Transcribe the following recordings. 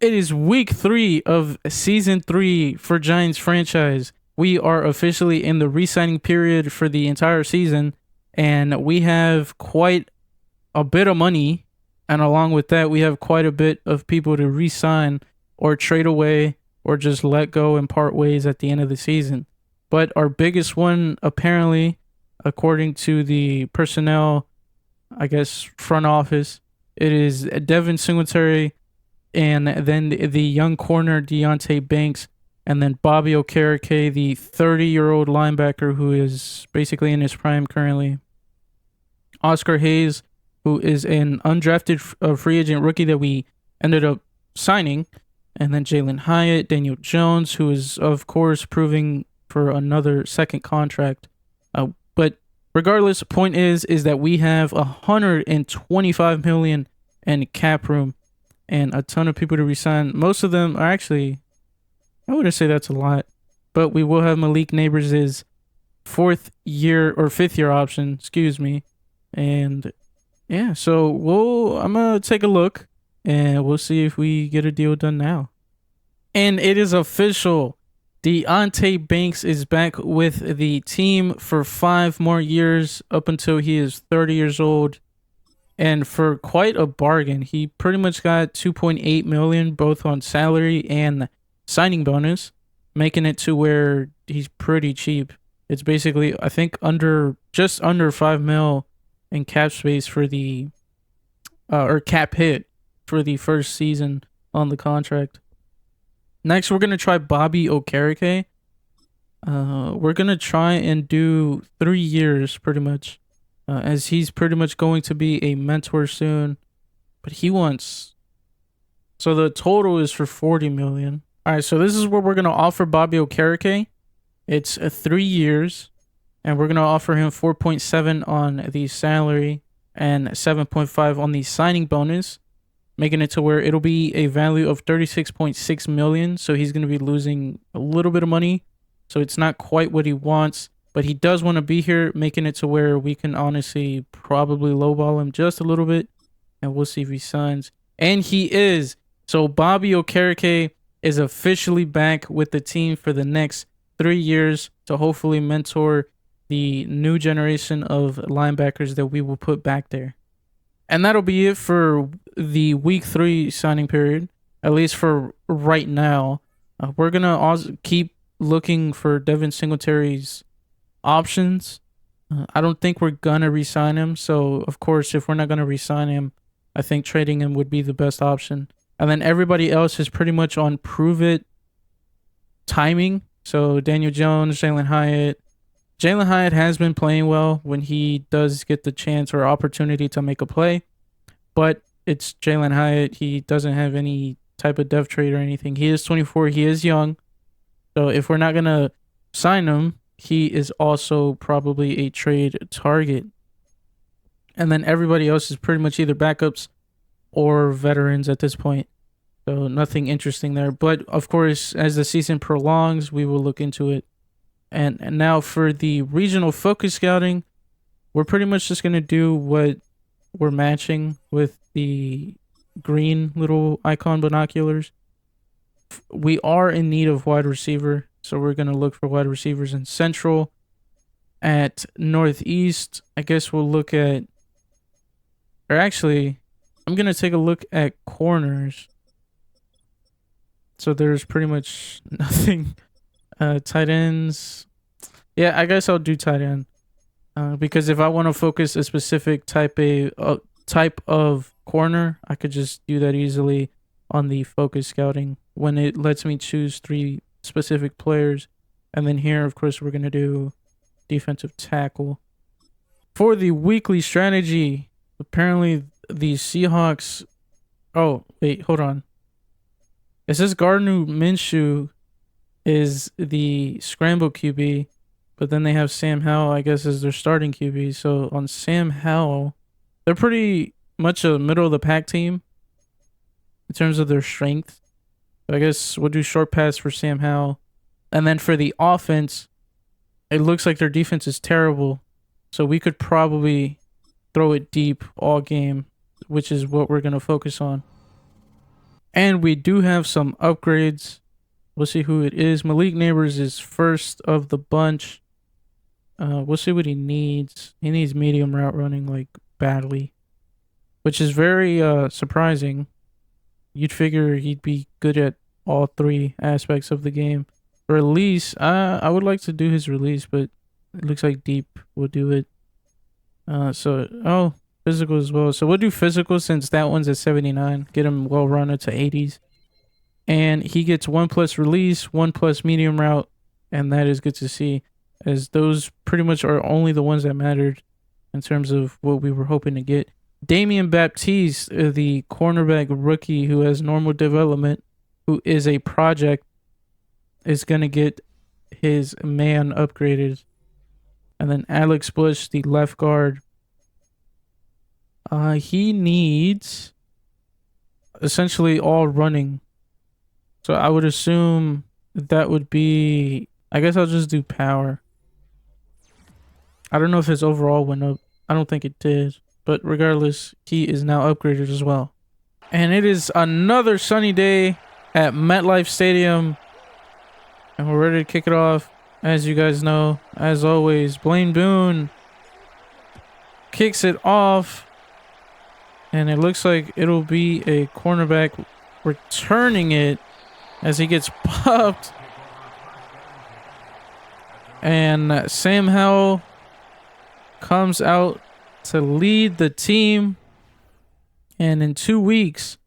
It is week 3 of season 3 for Giants franchise. We are officially in the re-signing period for the entire season, and we have quite a bit of money. And along with that, we have quite a bit of people to re-sign or trade away or just let go and part ways at the end of the season. But our biggest one, apparently, according to the personnel, I guess, front office, it is Devin Singletary and then the young corner Deontay Banks, and then Bobby Okereke, the 30-year-old linebacker who is basically in his prime currently. Oscar Hayes, who is an undrafted free agent rookie that we ended up signing, and then Jalen Hyatt, Daniel Jones, who is of course proving for another second contract. But regardless, point is that we have 125 million in cap room and a ton of people to resign. Most of them are actually, I wouldn't say that's a lot, but we will have Malik Neighbors' fourth year or fifth year option, excuse me. And yeah, so I'm gonna take a look and we'll see if we get a deal done now. And it is official. Deontay Banks is back with the team for 5 more years up until he is 30 years old. And for quite a bargain, he pretty much got 2.8 million both on salary and signing bonus, making it to where he's pretty cheap. It's basically, I think, just under 5 mil in cap space for the or cap hit for the first season on the contract. Next, we're gonna try Bobby Okereke. We're gonna try and do 3 years pretty much, as he's pretty much going to be a mentor soon. But he wants, so the total is for 40 million. All right, so this is what we're gonna offer Bobby Okereke. It's 3 years, and we're gonna offer him 4.7 on the salary and 7.5 on the signing bonus, making it to where it'll be a value of 36.6 million. So he's going to be losing a little bit of money. So it's not quite what he wants, but he does want to be here, making it to where we can honestly probably lowball him just a little bit, and we'll see if he signs. And he is. So Bobby Okereke is officially back with the team for the next 3 years to hopefully mentor the new generation of linebackers that we will put back there. And that'll be it for the week 3 signing period, at least for right now. We're going to also keep looking for Devin Singletary's options. I don't think we're going to re-sign him. So, of course, if we're not going to re-sign him, I think trading him would be the best option. And then everybody else is pretty much on prove it timing. So, Daniel Jones, Jalen Hyatt. Jalen Hyatt has been playing well when he does get the chance or opportunity to make a play, but it's Jalen Hyatt. He doesn't have any type of dev trade or anything. He is 24. He is young. So if we're not going to sign him, he is also probably a trade target. And then everybody else is pretty much either backups or veterans at this point. So nothing interesting there. But of course, as the season prolongs, we will look into it. And now for the regional focus scouting, we're pretty much just going to do what we're matching with the green little icon binoculars. We are in need of wide receiver, so we're going to look for wide receivers in Central. At Northeast, I guess we'll look at, or actually, I'm going to take a look at corners. So there's pretty much nothing. Tight ends. Yeah, I guess I'll do tight end. Because if I want to focus a specific type of corner, I could just do that easily on the focus scouting when it lets me choose 3 specific players. And then here, of course, we're going to do defensive tackle. For the weekly strategy, apparently the Seahawks... Oh, wait, hold on. It says Gardner Minshew is the scramble QB, but then they have Sam Howell, I guess, as their starting QB. So on Sam Howell, they're pretty much a middle of the pack team in terms of their strength. So I guess we'll do short pass for Sam Howell. And then for the offense, it looks like their defense is terrible. So we could probably throw it deep all game, which is what we're going to focus on. And we do have some upgrades. We'll see who it is. Malik Neighbors is first of the bunch. We'll see what he needs. He needs medium route running like badly, which is very surprising. You'd figure he'd be good at all three aspects of the game. Release, I would like to do his release, but it looks like deep will do it. Physical as well. So we'll do physical since that one's at 79. Get him well rounded to 80s. And he gets 1+ release, 1+ medium route, and that is good to see, as those pretty much are only the ones that mattered in terms of what we were hoping to get. Damian Baptiste, the cornerback rookie who has normal development, who is a project, is going to get his man upgraded. And then Alex Bush, the left guard, he needs essentially all running. So I would assume that would be, I guess I'll just do power. I don't know if his overall went up. I don't think it did. But regardless, he is now upgraded as well. And it is another sunny day at MetLife Stadium. And we're ready to kick it off. As you guys know, as always, Blaine Boone kicks it off. And it looks like it'll be a cornerback returning it as he gets popped. And Sam Howell comes out to lead the team. And in 2 weeks,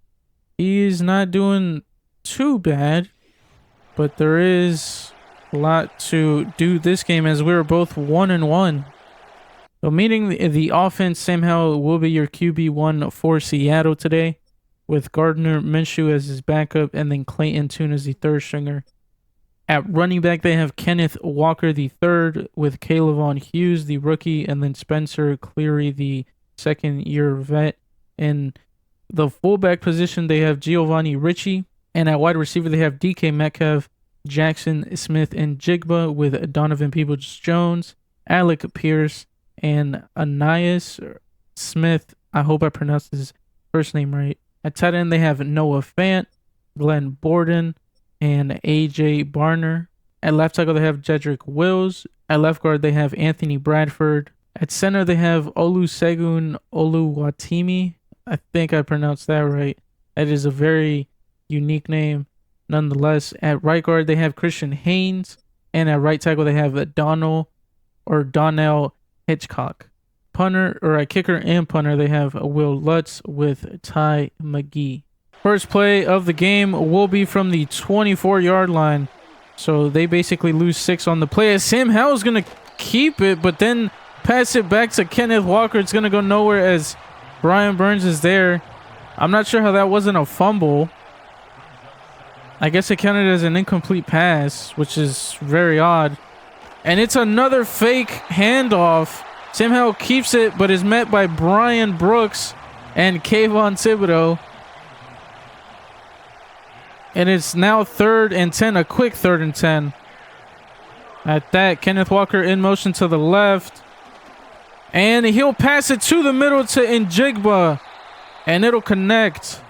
he's not doing too bad. But there is a lot to do this game, as we were both 1-1. So meeting the offense, Sam Howell will be your QB1 for Seattle today, with Gardner Minshew as his backup and then Clayton Tune as the third stringer. At running back, they have Kenneth Walker the third, with Caleb Hughes the rookie, and then Spencer Cleary the second-year vet. In the fullback position, they have Giovanni Ricci, and at wide receiver, they have DK Metcalf, Jackson Smith, and Jigba, with Donovan Peoples-Jones, Alec Pierce, and Anais Smith. I hope I pronounced his first name right. At tight end, they have Noah Fant, Glenn Borden, and AJ Barner. At left tackle, they have Jedrick Wills. At left guard, they have Anthony Bradford. At center, they have Olusegun Oluwatimi. I think I pronounced that right. That is a very unique name nonetheless. At right guard, they have Christian Haynes. And at right tackle, they have Donnell Hitchcock. At kicker and punter, they have Will Lutz with Ty McGee. First play of the game will be from the 24-yard line. So they basically lose 6 on the play. As Sam Howell's going to keep it, but then pass it back to Kenneth Walker. It's going to go nowhere as Brian Burns is there. I'm not sure how that wasn't a fumble. I guess it counted as an incomplete pass, which is very odd. And it's another fake handoff. Sam Howell keeps it, but is met by Brian Brooks and Kayvon Thibodeau. And it's now 3rd and 10, a quick 3rd and 10. At that, Kenneth Walker in motion to the left. And he'll pass it to the middle to Njigba. And it'll connect.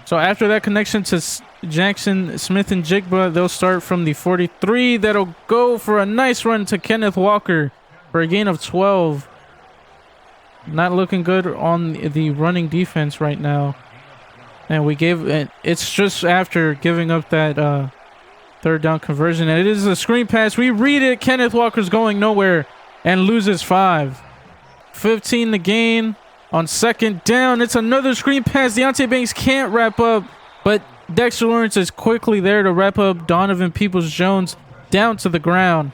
So after that connection to Jackson Smith and Jigba, they'll start from the 43. That'll go for a nice run to Kenneth Walker for a gain of 12. Not looking good on the running defense right now. And we gave it, it's just after giving up that third down conversion. And it is a screen pass. We read it. Kenneth Walker's going nowhere and loses 5. 15 to gain on second down. It's another screen pass. Deonte Banks can't wrap up, but Dexter Lawrence is quickly there to wrap up Donovan Peoples-Jones down to the ground,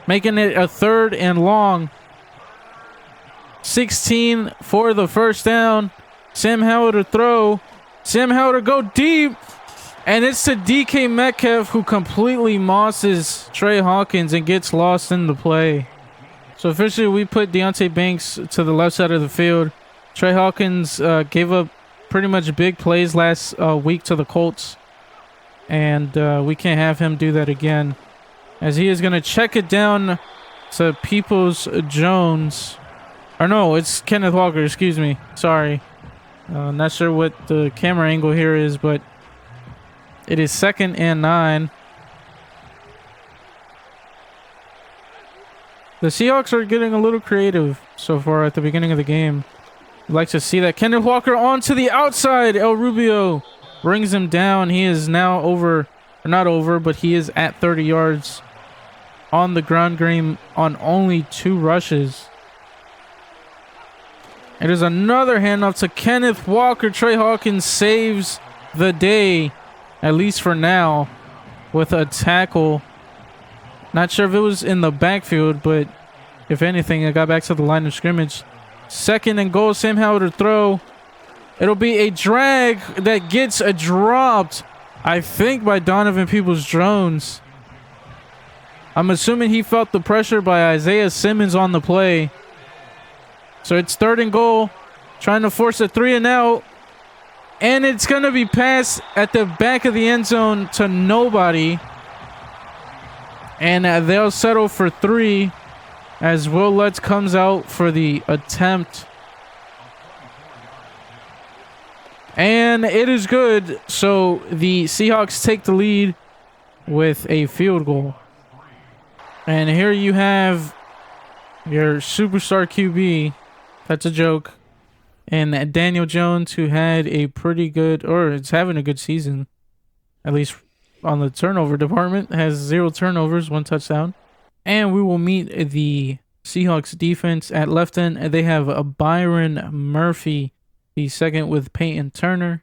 making it a 3rd and long. 16 for the first down. Sam Howell to throw. Sam Howell to go deep. And it's to DK Metcalf, who completely mosses Trey Hawkins and gets lost in the play. So officially, we put Deonte Banks to the left side of the field. Trey Hawkins gave up pretty much big plays last week to the Colts. And we can't have him do that again, as he is going to check it down to Peoples-Jones. Or no, it's Kenneth Walker, excuse me. Sorry. Not sure what the camera angle here is, but It is 2nd and 9. The Seahawks are getting a little creative so far at the beginning of the game. I'd like to see that. Peyton Walker onto the outside. El Rubio brings him down. He is now over, or not over, but he is at 30 yards on the ground game on only 2 rushes. It is another handoff to Kenneth Walker. Trey Hawkins saves the day, at least for now, with a tackle. Not sure if it was in the backfield, but if anything, it got back to the line of scrimmage. 2nd and goal, Sam Howell to throw. It'll be a drag that gets dropped, I think, by Donovan Peoples-Jones. I'm assuming he felt the pressure by Isaiah Simmons on the play. So it's 3rd and goal, trying to force a 3 and out. And it's going to be passed at the back of the end zone to nobody. And they'll settle for 3 as Will Lutz comes out for the attempt. And it is good. So the Seahawks take the lead with a field goal. And here you have your superstar QB. That's a joke. And Daniel Jones, who had a pretty good, or is having a good season, at least on the turnover department, has 0 turnovers, 1 touchdown. And we will meet the Seahawks defense at left end. They have Byron Murphy, the second with Peyton Turner.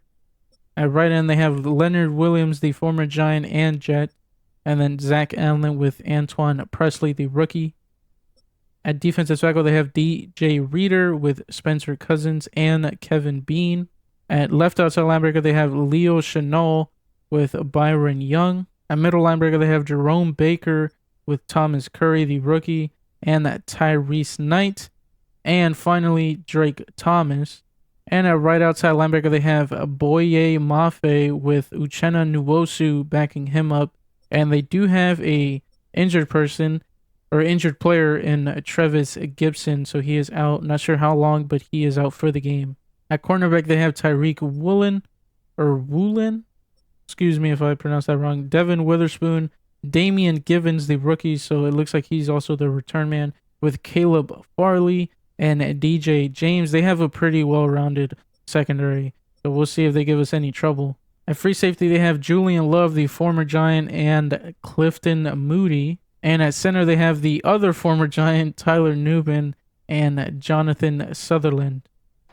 At right end, they have Leonard Williams, the former Giant and Jet. And then Zach Allen with Antoine Presley, the rookie. At defensive tackle, they have DJ Reader with Spencer Cousins and Kevin Bean. At left outside linebacker, they have Leo Chenal with Byron Young. At middle linebacker, they have Jerome Baker with Thomas Curry, the rookie, and Tyrese Knight. And finally, Drake Thomas. And at right outside linebacker, they have Boye Mafe with Uchenna Nwosu backing him up. And they do have a injured person, or injured player in Travis Gibson, so he is out. Not sure how long, but he is out for the game. At cornerback, they have Tyreek Woolen. Excuse me if I pronounced that wrong. Devin Witherspoon, Damian Givens, the rookie, so it looks like he's also the return man, with Caleb Farley and DJ James. They have a pretty well-rounded secondary, so we'll see if they give us any trouble. At free safety, they have Julian Love, the former Giant, and Clifton Moody. And at center, they have the other former Giant, Tyler Nubin, and Jonathan Sutherland.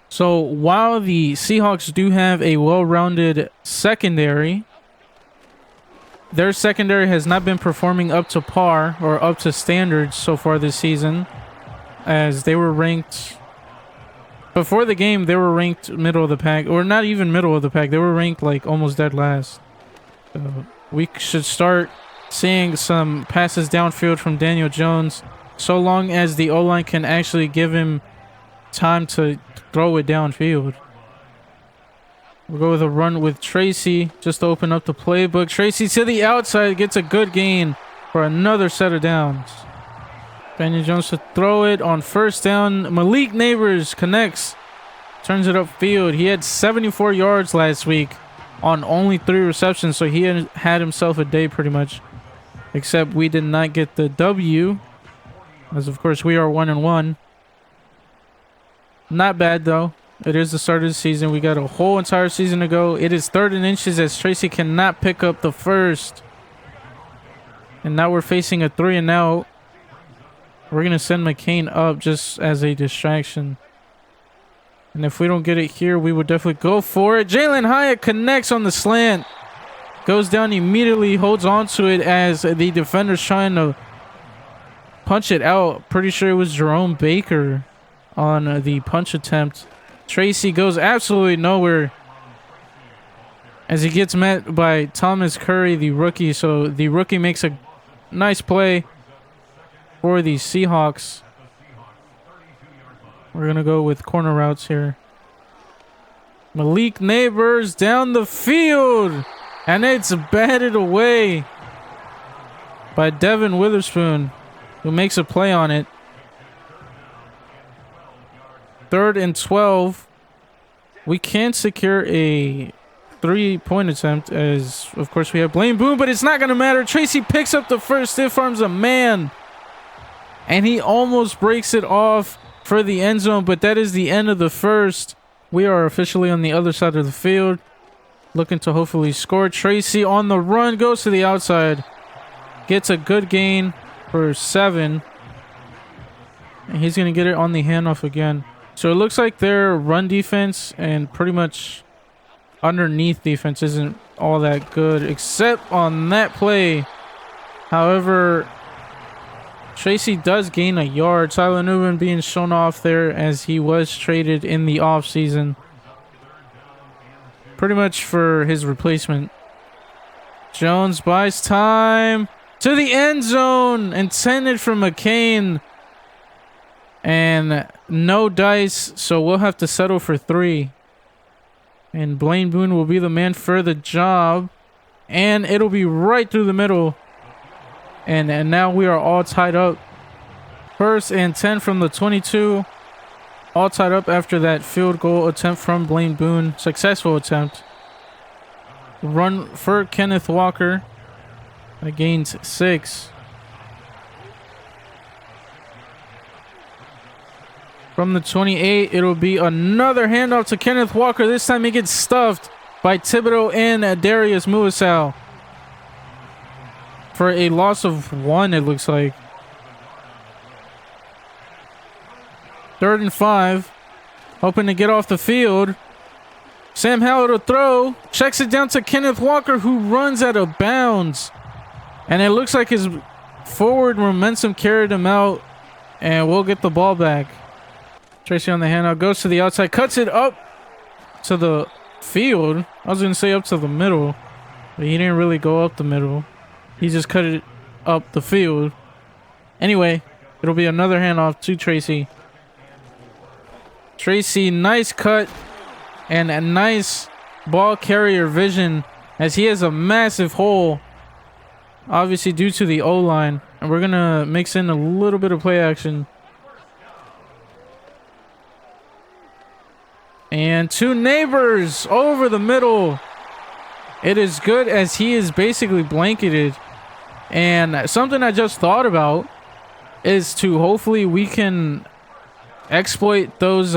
So while the Seahawks do have a well-rounded secondary, their secondary has not been performing up to par or up to standards so far this season, as they were ranked... Before the game, they were ranked middle of the pack, or not even middle of the pack. They were ranked like almost dead last. So we should start seeing some passes downfield from Daniel Jones, so long as the O-line can actually give him time to throw it downfield. We'll go with a run with Tracy just to open up the playbook. Tracy to the outside, gets a good gain for another set of downs. Daniel Jones to throw it on first down. Malik Neighbors connects, turns it upfield. He had 74 yards last week on only 3 receptions, so he had himself a day pretty much. Except we did not get the W, as of course we are 1-1. Not bad though. It is the start of the season. We got a whole entire season to go. It is 3rd and inches as Tracy cannot pick up the first. And now we're facing a 3 and out. We're going to send McCain up just as a distraction. And if we don't get it here, we would definitely go for it. Jalen Hyatt connects on the slant. Goes down immediately, holds on to it as the defender's trying to punch it out. Pretty sure it was Jerome Baker on the punch attempt. Tracy goes absolutely nowhere as he gets met by Thomas Curry, the rookie. So the rookie makes a nice play for the Seahawks. We're going to go with corner routes here. Malik Neighbors down the field. And it's batted away by Devin Witherspoon, who makes a play on it. 3rd and 12. We can secure a 3-point attempt, as of course we have Blaine Boone, but it's not going to matter. Tracy picks up the first, stiff arms a man, and he almost breaks it off for the end zone, but that is the end of the first. We are officially on the other side of the field, looking to hopefully score. Tracy on the run, goes to the outside, gets a good gain for 7, and he's going to get it on the handoff again. So it looks like their run defense and pretty much underneath defense isn't all that good, except on that play. However, Tracy does gain a yard. Tyler Newman being shown off there as he was traded in the offseason, pretty much for his replacement. Jones buys time to the end zone, intended for McCain, and no dice, so we'll have to settle for 3. And Blaine Boone will be the man for the job, and it'll be right through the middle. And now we are all tied up. 1st and 10 from the 22. All tied up after that field goal attempt from Blaine Boone. Successful attempt. Run for Kenneth Walker. Gains 6. From the 28, it'll be another handoff to Kenneth Walker. This time he gets stuffed by Thibodeau and Darius Muasau for a loss of 1, it looks like. 3rd and 5. Hoping to get off the field. Sam Howell to throw. Checks it down to Kenneth Walker, who runs out of bounds. And it looks like his forward momentum carried him out. And we'll get the ball back. Tracy on the handoff, goes to the outside, cuts it up to the field. I was going to say up to the middle, but he didn't really go up the middle. He just cut it up the field. Anyway, it'll be another handoff to Tracy. Tracy, nice cut and a nice ball carrier vision, as he has a massive hole, obviously due to the O-line. And we're going to mix in a little bit of play action. And 2 neighbors over the middle. It is good, as he is basically blanketed. And something I just thought about is to hopefully we can exploit those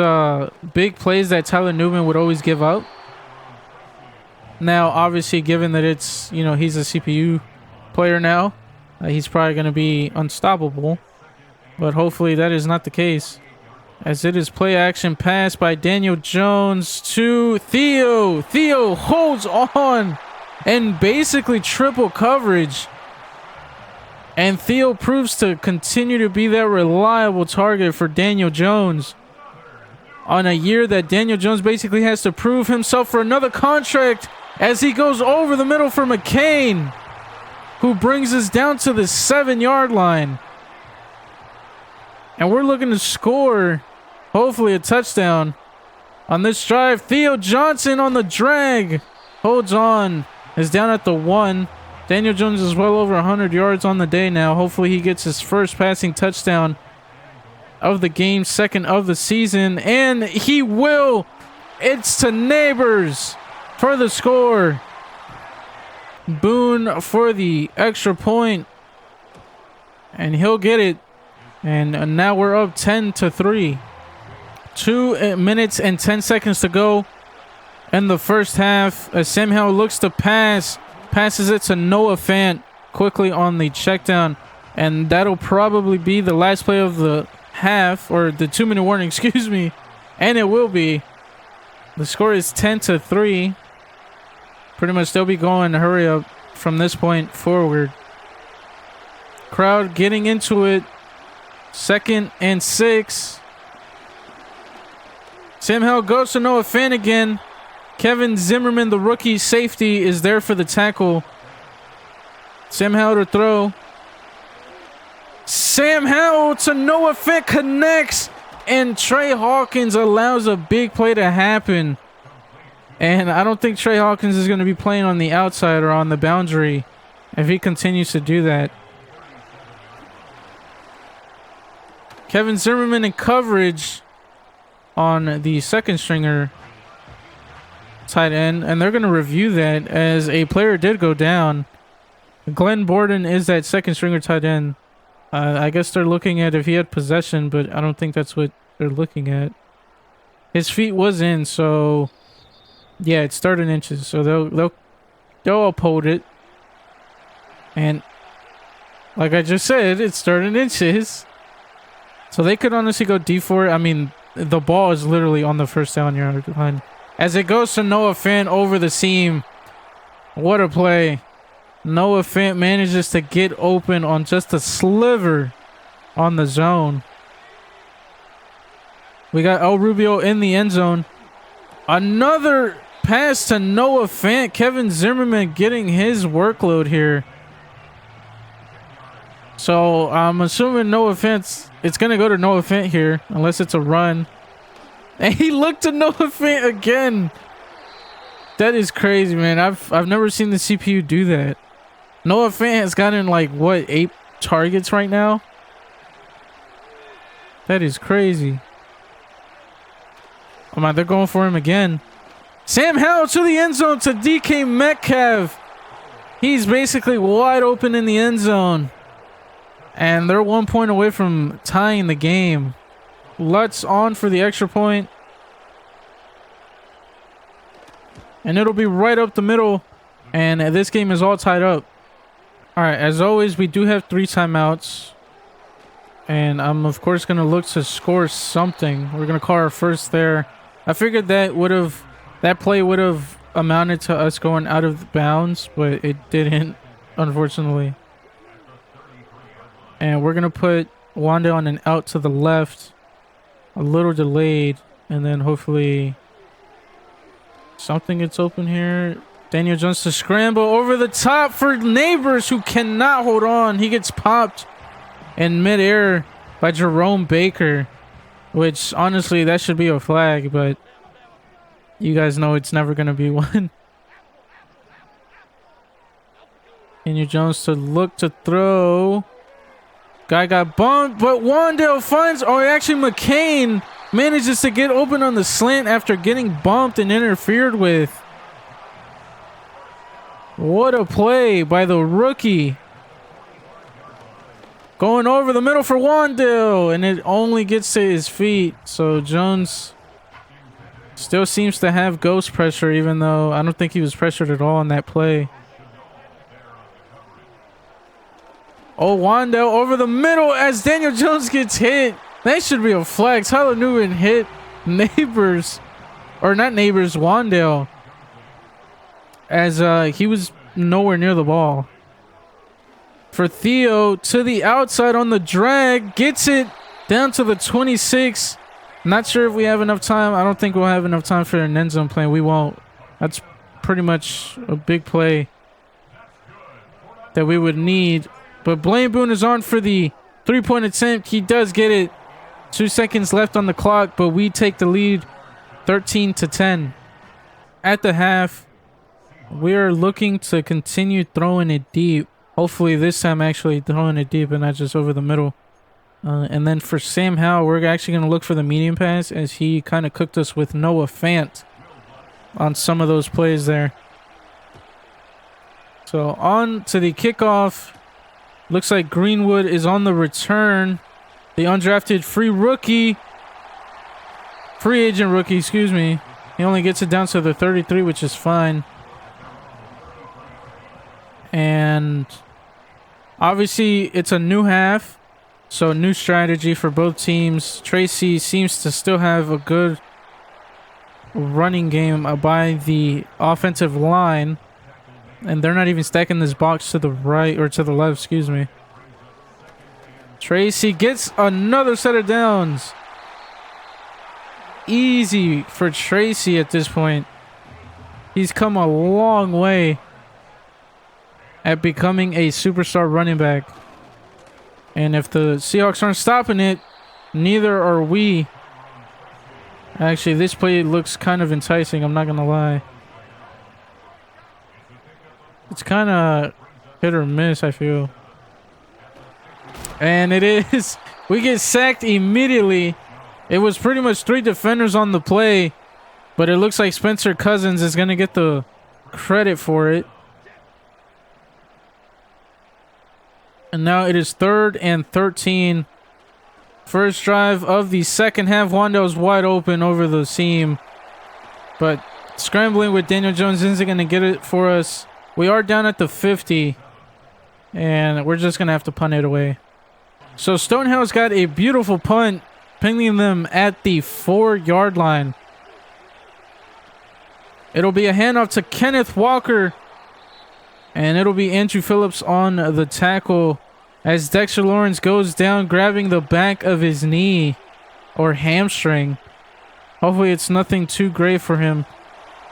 big plays that Tyler Newman would always give up. Now, obviously, given that it's, he's a CPU player now, he's probably going to be unstoppable. But hopefully that is not the case, as it is play action pass by Daniel Jones to Theo. Theo holds on and basically triple coverage. And Theo proves to continue to be that reliable target for Daniel Jones on a year that Daniel Jones basically has to prove himself for another contract, as he goes over the middle for McCain, who brings us down to the 7-yard line. And we're looking to score, hopefully, a touchdown on this drive. Theo Johnson on the drag holds on, is down at the 1. Daniel Jones is well over 100 yards on the day now. Hopefully he gets his first passing touchdown of the game, 2nd of the season, and he will. It's to Neighbors for the score. Boone for the extra point, and he'll get it. And now we're up 10-3. 2 minutes and 10 seconds to go in the first half, as Sam Howell looks to passes it to Noah Fant quickly on the check down, and that'll probably be the last play of the half, or the 2-minute warning, excuse me. And it will be. The score is 10-3. Pretty much they'll be going hurry up from this point forward. Crowd getting into it. 2nd and 6. Sam Howell goes to Noah Fant again. Kevin Zimmerman, the rookie safety, is there for the tackle. Sam Howell to throw. Sam Howell to Noah Fant, connects, and Trey Hawkins allows a big play to happen. And I don't think Trey Hawkins is going to be playing on the outside or on the boundary if he continues to do that. Kevin Zimmerman in coverage on the second stringer. tight end, and they're going to review that as a player did go down. Glenn Borden is that second stringer tight end. I guess they're looking at if he had possession, but I don't think that's what they're looking at. His feet was in, so yeah, it's third and inches. So they'll uphold it, and like I just said, it's third and inches. So they could honestly go D for it. I mean, the ball is literally on the first down yard line as it goes to Noah Fant over the seam. What a play! Noah Fant manages to get open on just a sliver on the zone. We got El Rubio in the end zone. Another pass to Noah Fant. Kevin Zimmerman getting his workload here. So I'm assuming Noah Fant, it's going to go to Noah Fant here, unless it's a run. And he looked to Noah Fant again. That is crazy, man. I've never seen the CPU do that. Noah Fant has gotten like, what, 8 targets right now? That is crazy. Oh my, they're going for him again. Sam Howell to the end zone to DK Metcalf. He's basically wide open in the end zone. And they're 1 point away from tying the game. Lutz on for the extra point. And it'll be right up the middle. And this game is all tied up. All right, as always, we do have 3 timeouts. And I'm, of course, going to look to score something. We're going to call our first there. I figured that play would have amounted to us going out of bounds, but it didn't, unfortunately. And we're going to put Wanda on an out to the left. A little delayed. And then hopefully something gets open here. Daniel Jones to scramble over the top for Neighbors, who cannot hold on. He gets popped in midair by Jerome Baker, which honestly, that should be a flag, but you guys know it's never going to be one. Daniel Jones to look to throw. Guy got bumped, but Wandale finds, or actually McCain manages to get open on the slant after getting bumped and interfered with. What a play by the rookie. Going over the middle for Wandale, and it only gets to his feet. So Jones still seems to have ghost pressure, even though I don't think he was pressured at all in that play. Oh, Wandale over the middle as Daniel Jones gets hit. That should be a flag. Tyler Newman hit Neighbors, or not Neighbors, Wandale, as he was nowhere near the ball. For Theo to the outside on the drag, gets it down to the 26. Not sure if we have enough time. I don't think we'll have enough time for an end zone play. We won't. That's pretty much a big play that we would need. But Blaine Boone is on for the 3-point attempt. He does get it. 2 seconds left on the clock, but we take the lead 13-10. At the half, we are looking to continue throwing it deep. Hopefully this time actually throwing it deep and not just over the middle. And then for Sam Howell, we're actually going to look for the medium pass as he kind of cooked us with Noah Fant on some of those plays there. So on to the kickoff. Looks like Greenwood is on the return. The undrafted free agent rookie, excuse me. He only gets it down to the 33, which is fine. And obviously it's a new half, so new strategy for both teams. Tracy seems to still have a good running game by the offensive line. And they're not even stacking this box to the right, or to the left, excuse me. Tracy gets another set of downs. Easy for Tracy at this point. He's come a long way at becoming a superstar running back. And if the Seahawks aren't stopping it, neither are we. Actually, this play looks kind of enticing, I'm not going to lie. It's kind of hit or miss, I feel. And it is. We get sacked immediately. It was pretty much 3 defenders on the play. But it looks like Spencer Cousins is going to get the credit for it. And now it is 3rd and 13. First drive of the second half. Wando's wide open over the seam. But scrambling with Daniel Jones isn't going to get it for us. We are down at the 50. And we're just going to have to punt it away. So Stonehouse got a beautiful punt, pinging them at the 4-yard line. It'll be a handoff to Kenneth Walker. And it'll be Andrew Phillips on the tackle as Dexter Lawrence goes down, grabbing the back of his knee or hamstring. Hopefully it's nothing too grave for him.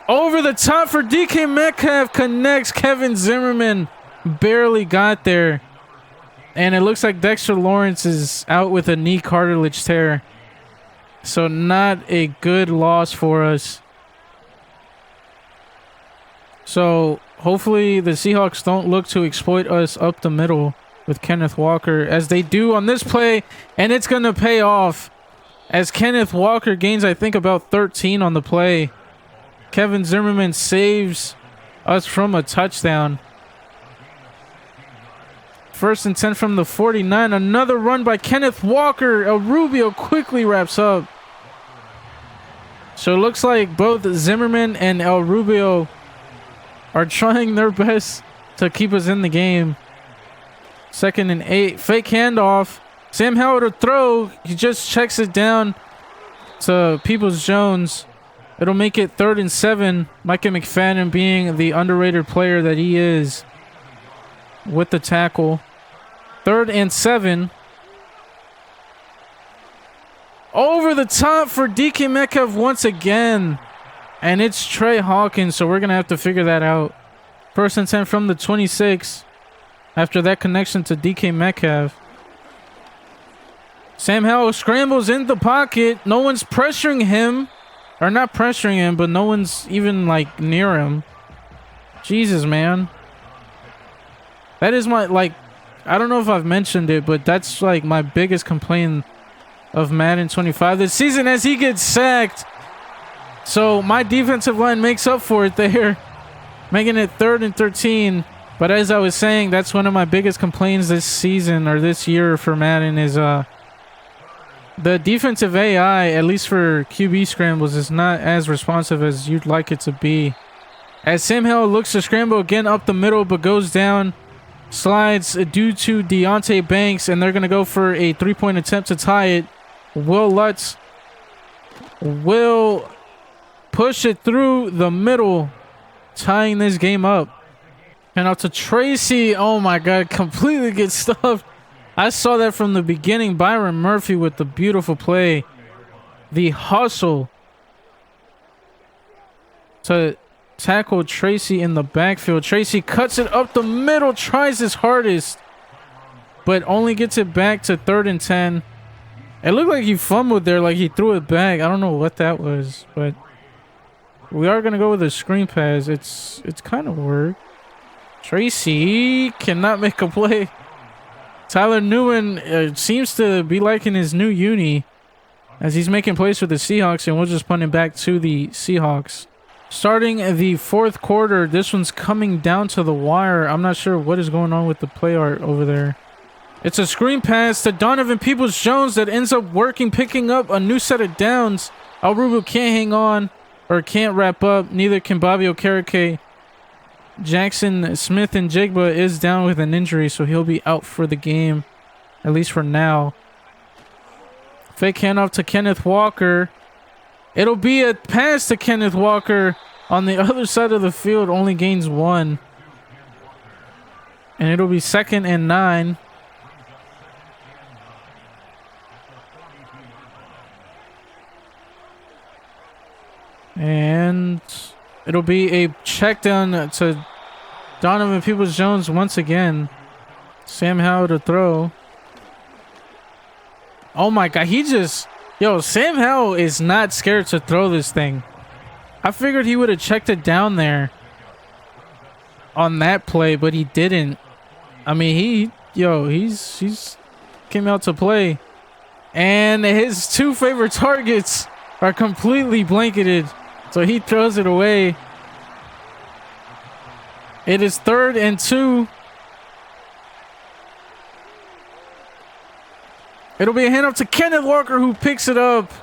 Over the top for DK Metcalf, connects. Kevin Zimmerman barely got there. And it looks like Dexter Lawrence is out with a knee cartilage tear. So not a good loss for us. So hopefully the Seahawks don't look to exploit us up the middle with Kenneth Walker, as they do on this play, and it's going to pay off as Kenneth Walker gains, I think, about 13 on the play. Kevin Zimmerman saves us from a touchdown. 1st and 10 from the 49. Another run by Kenneth Walker. El Rubio quickly wraps up. So it looks like both Zimmerman and El Rubio are trying their best to keep us in the game. 2nd and 8. Fake handoff. Sam Howell to throw. He just checks it down to Peoples-Jones. It'll make it 3rd and 7. Micah McFadden being the underrated player that he is with the tackle. 3rd and 7. Over the top for DK Metcalf once again. And it's Trey Hawkins, so we're going to have to figure that out. 1st and 10 from the 26. After that connection to DK Metcalf. Sam Howell scrambles in the pocket. No one's pressuring him. Or not pressuring him, but no one's even, like, near him. Jesus, man. That is my, like, I don't know if I've mentioned it, but that's, like, my biggest complaint of Madden 25 this season, as he gets sacked. So my defensive line makes up for it there, making it 3rd and 13. But as I was saying, that's one of my biggest complaints this season or this year for Madden is the defensive AI, at least for QB scrambles, is not as responsive as you'd like it to be. As Sam Howell looks to scramble again up the middle, but goes down, slides due to Deontay Banks, and they're going to go for a 3-point attempt to tie it. Will Lutz will push it through the middle, tying this game up. And out to Tracy. Oh my God, completely gets stuffed. I saw that from the beginning. Byron Murphy with the beautiful play. The hustle to tackle Tracy in the backfield. Tracy cuts it up the middle, tries his hardest, but only gets it back to 3rd and 10. It looked like he fumbled there, like he threw it back. I don't know what that was, but we are going to go with a screen pass. It's kind of worked. Tracy cannot make a play. Tyler Newman seems to be liking his new uni as he's making plays for the Seahawks, and we'll just punt him back to the Seahawks. Starting the 4th quarter, this one's coming down to the wire. I'm not sure what is going on with the play art over there. It's a screen pass to Donovan Peoples-Jones that ends up working, picking up a new set of downs. El Rubio can't hang on or can't wrap up. Neither can Bobby Okereke. Jackson Smith and Jigba is down with an injury, so he'll be out for the game, at least for now. Fake handoff to Kenneth Walker. It'll be a pass to Kenneth Walker on the other side of the field, only gains 1. And it'll be 2nd and 9. And it'll be a check down to Donovan Peoples-Jones once again. Sam Howell to throw. Oh my God, Sam Howell is not scared to throw this thing. I figured he would have checked it down there on that play, but he didn't. I mean, he's came out to play. And his 2 favorite targets are completely blanketed. So he throws it away. It is 3rd and 2. It'll be a handoff to Kenneth Walker, who picks it up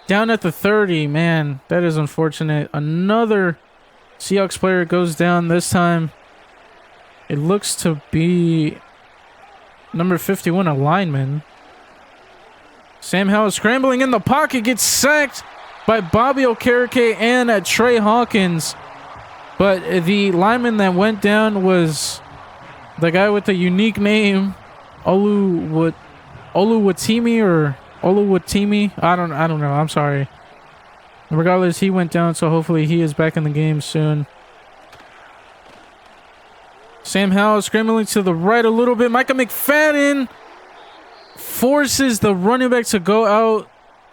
down at the 30. Man, that is unfortunate. Another Seahawks player goes down. This time, it looks to be number 51, a lineman. Sam Howell scrambling in the pocket, gets sacked by Bobby Okereke and Trey Hawkins. But the lineman that went down was the guy with the unique name, Oluwatimi or Oluwatimi. I don't know. I'm sorry. Regardless, he went down, so hopefully he is back in the game soon. Sam Howell scrambling to the right a little bit. Micah McFadden forces the running back to go out.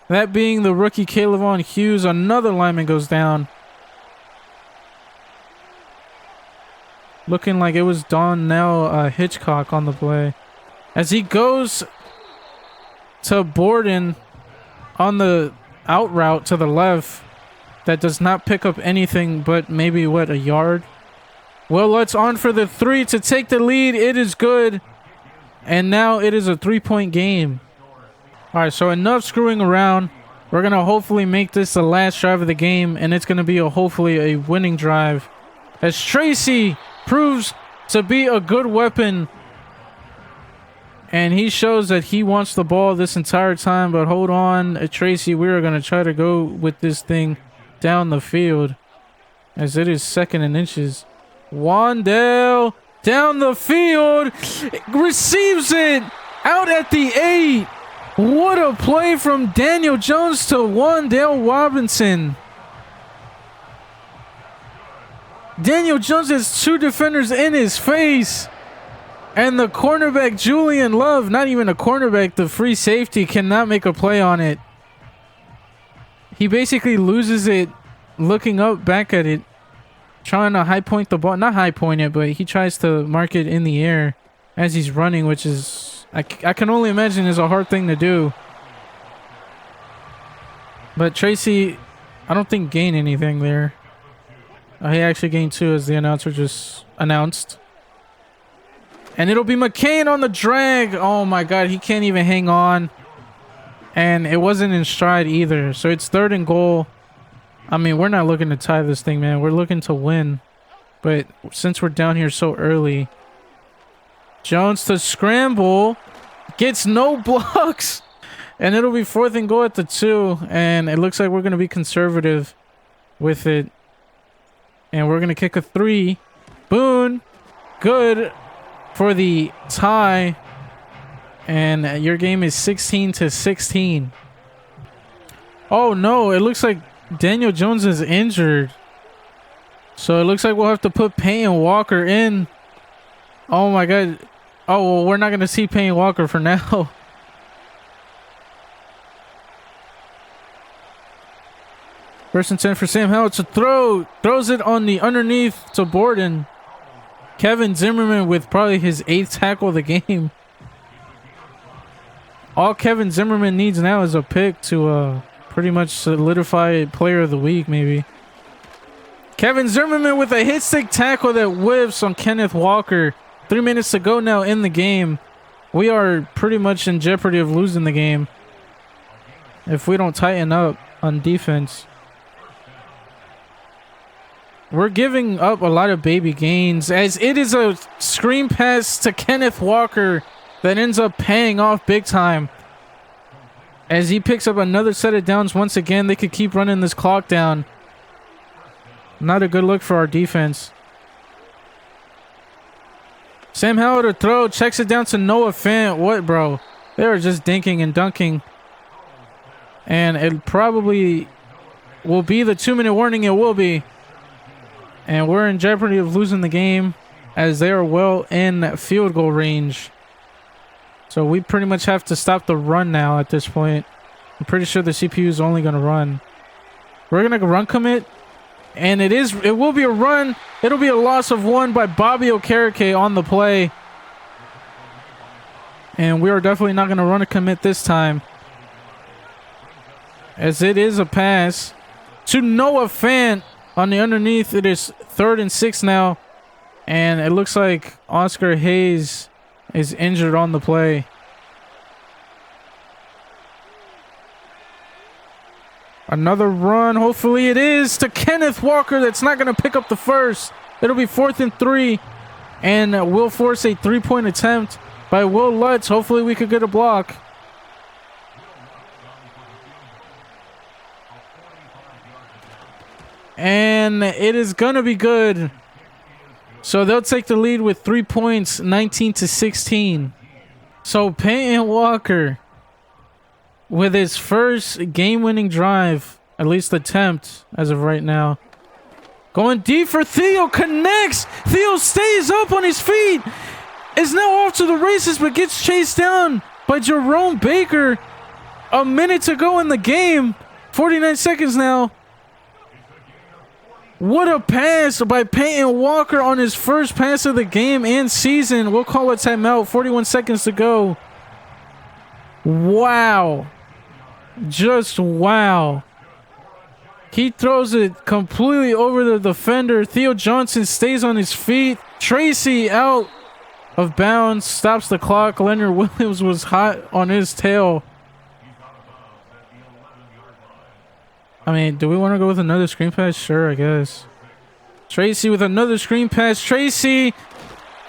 That being the rookie Calevon Hughes. Another lineman goes down. Looking like it was Donnell Hitchcock on the play. As he goes to Borden on the out route to the left. That does not pick up anything but maybe, what, a yard? Well, it's on for the 3 to take the lead. It is good. And now it is a 3-point game. All right, so enough screwing around. We're going to hopefully make this the last drive of the game, and it's going to be hopefully a winning drive. As Tracy proves to be a good weapon, and he shows that he wants the ball this entire time. But hold on, Tracy, we are going to try to go with this thing down the field, as it is 2nd and inches. Wandale down the field, receives it out at the 8. What a play from Daniel Jones to Wandale Robinson. Daniel Jones has 2 defenders in his face. And the cornerback, Julian Love, not even a cornerback, the free safety, cannot make a play on it. He basically loses it looking up back at it, trying to high point the ball. Not high point it, but he tries to mark it in the air as he's running, which is, I can only imagine, is a hard thing to do. But Tracy, I don't think gained anything there. He actually gained 2, as the announcer just announced. And it'll be McCain on the drag. Oh my God, he can't even hang on. And it wasn't in stride either. So it's 3rd and goal. I mean, we're not looking to tie this thing, man. We're looking to win. But since we're down here so early, Jones to scramble. Gets no blocks. And it'll be 4th and goal at the 2. And it looks like we're going to be conservative with it. And we're going to kick a 3. Boone. Good for the tie. And your game is 16-16. Oh no, it looks like Daniel Jones is injured. So it looks like we'll have to put Peyton Walker in. Oh my God. Oh, well, we're not going to see Peyton Walker for now. First and 10 for Sam Howell to throw. Throws it on the underneath to Borden. Kevin Zimmerman with probably his 8th tackle of the game. All Kevin Zimmerman needs now is a pick to pretty much solidify player of the week, maybe. Kevin Zimmerman with a hit stick tackle that whiffs on Kenneth Walker. 3 minutes to go now in the game. We are pretty much in jeopardy of losing the game if we don't tighten up on defense. We're giving up a lot of baby gains, as it is a screen pass to Kenneth Walker that ends up paying off big time. As he picks up another set of downs once again, they could keep running this clock down. Not a good look for our defense. Sam Howell to throw, checks it down to Noah Fant. What, bro? They were just dinking and dunking. And it probably will be the 2-minute warning. It will be. And we're in jeopardy of losing the game, as they are well in field goal range. So we pretty much have to stop the run now at this point. I'm pretty sure the CPU is only going to run. We're going to run commit. And it will be a run. It'll be a loss of 1 by Bobby Okereke on the play. And we are definitely not going to run a commit this time, as it is a pass to Noah Fant on the underneath. It is 3rd and 6 now. And it looks like Oscar Hayes is injured on the play. Another run. Hopefully it is to Kenneth Walker. That's not going to pick up the first. It'll be 4th and 3. And we'll force a 3-point attempt by Will Lutz. Hopefully we could get a block. And it is going to be good. So they'll take the lead with 3 points, 19-16. So Peyton Walker, with his first game-winning drive, at least attempt as of right now. Going deep for Theo, connects. Theo stays up on his feet. Is now off to the races, but gets chased down by Jerome Baker. A minute to go in the game. 49 seconds now. What a pass by Peyton Walker on his first pass of the game and season. We'll call a timeout. 41 seconds to go. Wow. Just wow. He throws it completely over the defender. Theo Johnson stays on his feet. Tracy out of bounds. Stops the clock. Leonard Williams was hot on his tail. I mean, do we want to go with another screen pass? Sure, I guess. Tracy with another screen pass. Tracy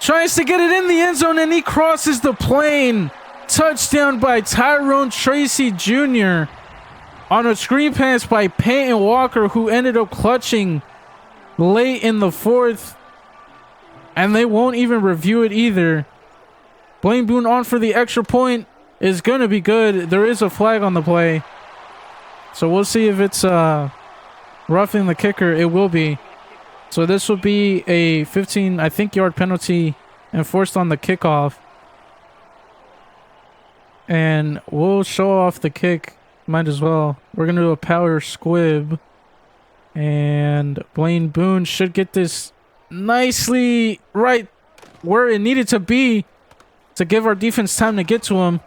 tries to get it in the end zone, and he crosses the plane. Touchdown by Tyrone Tracy Jr. on a screen pass by Peyton Walker, who ended up clutching late in the 4th. And they won't even review it either. Blaine Boone on for the extra point is going to be good. There is a flag on the play. So we'll see if it's roughing the kicker. It will be. So this will be a 15, I think, yard penalty enforced on the kickoff. And we'll show off the kick. Might as well. We're going to do a power squib. And Blaine Boone should get this nicely right where it needed to be to give our defense time to get to him.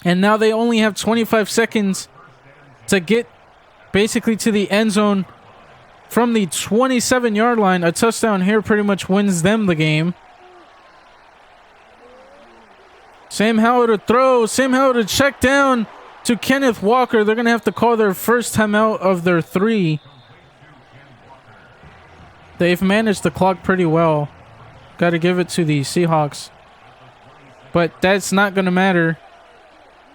And now they only have 25 seconds to get basically to the end zone from the 27-yard line. A touchdown here pretty much wins them the game. Sam Howell to throw. Sam Howell to check down to Kenneth Walker. They're going to have to call their first timeout of their 3. They've managed the clock pretty well. Got to give it to the Seahawks. But that's not going to matter.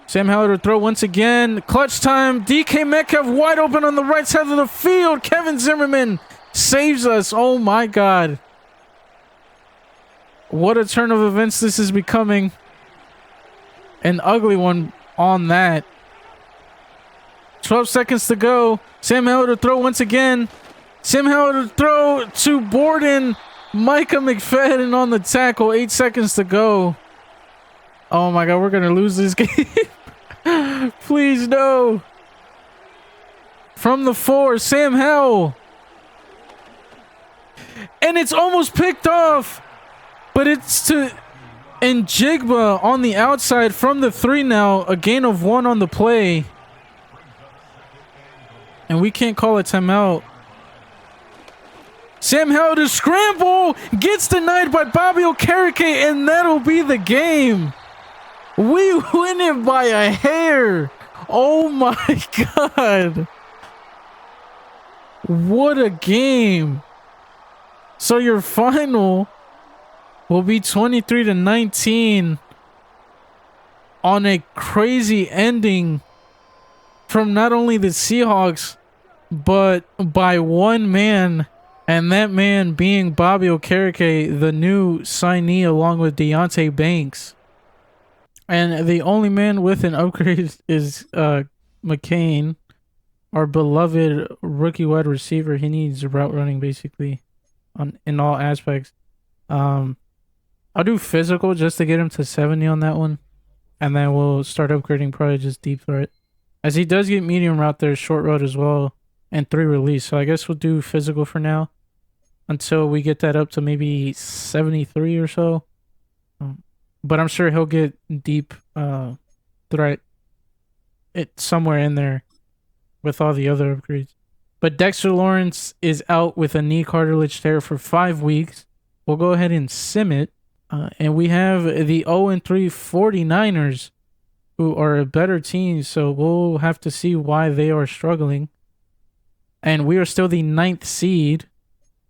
Sam Howell to throw once again. Clutch time. DK Metcalf wide open on the right side of the field. Kevin Zimmerman saves us. Oh my God. What a turn of events this is becoming. An ugly one on that. 12 seconds to go. Sam Howell to throw once again. Sam Howell to throw to Borden. Micah McFadden on the tackle. 8 seconds to go. Oh my God, we're going to lose this game. Please, no. From the 4, Sam Howell. And it's almost picked off. But it's to Njigba on the outside from the 3 now. A gain of 1 on the play. And we can't call a timeout. Sam Howell to scramble. Gets denied by Bobby Okereke. And that'll be the game. We win it by a hair. Oh my God. What a game. So your final will be 23-19 on a crazy ending from not only the Seahawks, but by one man, and that man being Bobby Okereke, the new signee along with Deontay Banks. And the only man with an upgrade is McCain, our beloved rookie wide receiver. He needs route running basically in all aspects. I'll do physical just to get him to 70 on that one. And then we'll start upgrading probably just deep threat. As he does get medium route there, short route as well, and 3 release. So I guess we'll do physical for now until we get that up to maybe 73 or so. But I'm sure he'll get deep threat somewhere in there with all the other upgrades. But Dexter Lawrence is out with a knee cartilage tear for 5 weeks. We'll go ahead and sim it. And we have the 0-3 49ers, who are a better team. So we'll have to see why they are struggling. And we are still the 9th seed.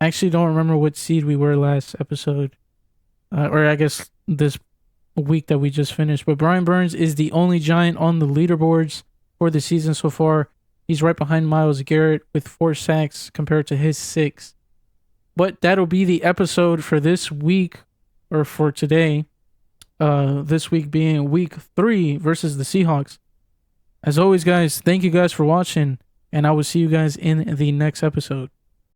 I actually don't remember what seed we were last episode. Or I guess this week that we just finished. But Brian Burns is the only Giant on the leaderboards for the season so far. He's right behind Myles Garrett with 4 sacks compared to his 6. But that'll be the episode for this week, or for today. This week being week 3 versus the Seahawks. As always, guys, thank you guys for watching, and I will see you guys in the next episode.